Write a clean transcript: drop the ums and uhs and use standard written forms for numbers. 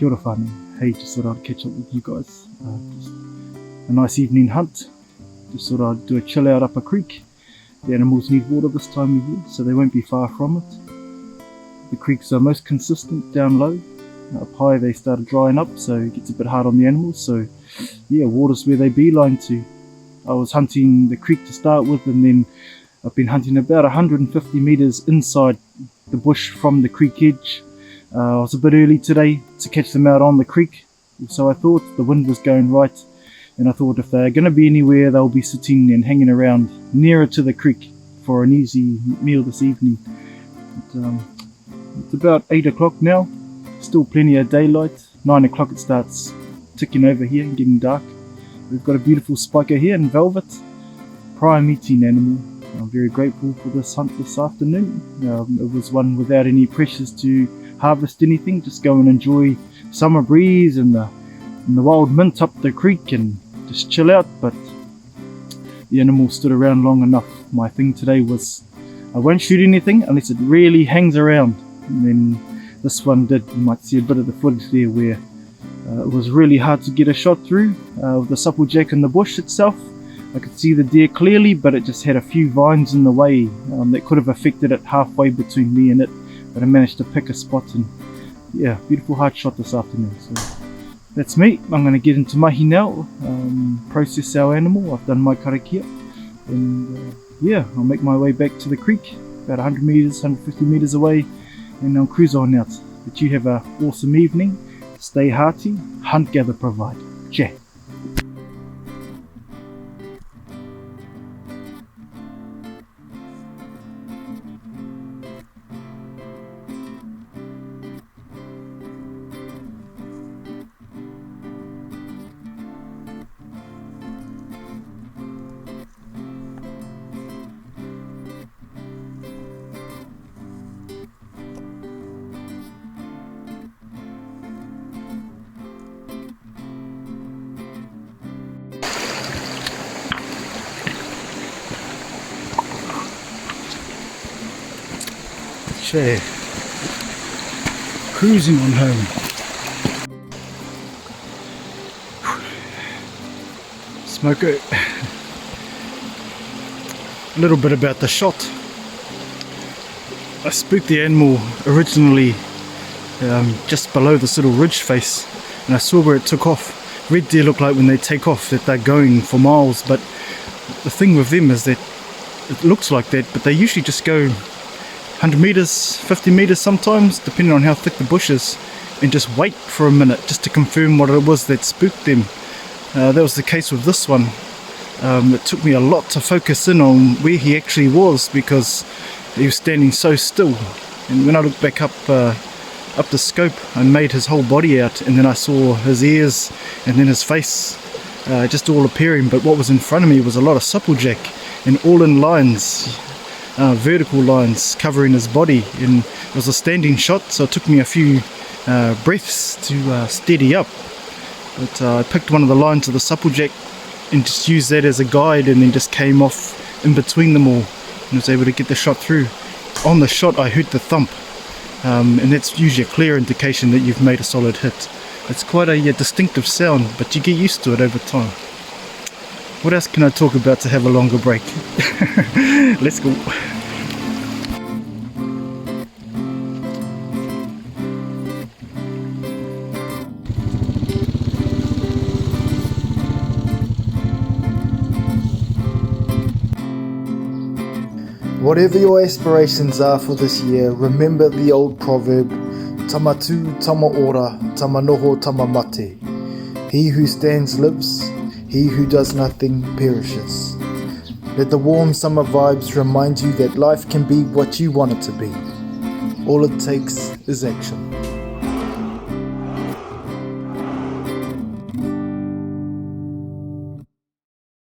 Kia ora whānau. Hey, just thought I'd catch up with you guys. Just a nice evening hunt. Just thought I'd do a chill out up a creek. The animals need water this time of year, so they won't be far from it. The creeks are most consistent down low. Up high they started drying up, so it gets a bit hard on the animals. So yeah, water's where they beeline to. I was hunting the creek to start with, and then I've been hunting about 150 metres inside the bush from the creek edge. I was a bit early today to catch them out on the creek, so I thought the wind was going right, and I thought if they're going to be anywhere, they'll be sitting and hanging around nearer to the creek for an easy meal this evening. But, it's about 8 o'clock now, still plenty of daylight. 9 o'clock it starts ticking over here and getting dark. We've got a beautiful spiker here in velvet, prime eating animal. I'm very grateful for this hunt this afternoon. It was one without any pressures to harvest anything, just go and enjoy summer breeze and the wild mint up the creek and just chill out. But the animal stood around long enough. My thing today was I won't shoot anything unless it really hangs around, and then this one did. You might see a bit of the footage there where it was really hard to get a shot through with the supplejack in the bush itself. I could see the deer clearly, but it just had a few vines in the way that could have affected it halfway between me and it, but I managed to pick a spot, and yeah, beautiful hard shot this afternoon. So that's me. I'm going to get into mahi now, process our animal. I've done my karakia, and yeah, I'll make my way back to the creek, about 100 metres, 150 metres away, and I'll cruise on out. But you have an awesome evening. Stay hearty. Hunt.Gather provide. Che. Cruising on home. Smoker. A little bit about the shot. I spooked the animal originally just below this little ridge face, and I saw where it took off. Red deer look like when they take off that they're going for miles, but the thing with them is that it looks like that, but they usually just go 100 metres, 50 metres sometimes, depending on how thick the bush is, and just wait for a minute just to confirm what it was that spooked them. That was the case with this one. It took me a lot to focus in on where he actually was, because he was standing so still, and when I looked back up the scope, I made his whole body out, and then I saw his ears and then his face just all appearing. But what was in front of me was a lot of supplejack, and all in lines, vertical lines covering his body, and it was a standing shot, so it took me a few breaths to steady up. But I picked one of the lines of the supplejack and just used that as a guide, and then just came off in between them all and was able to get the shot through. On the shot I heard the thump, and that's usually a clear indication that you've made a solid hit. It's quite a distinctive sound, but you get used to it over time. What else can I talk about to have a longer break? Let's go. Whatever your aspirations are for this year, remember the old proverb, Tama tu, tama ora, tama noho, tama mate. He who stands lives, he who does nothing perishes. Let the warm summer vibes remind you that life can be what you want it to be. All it takes is action.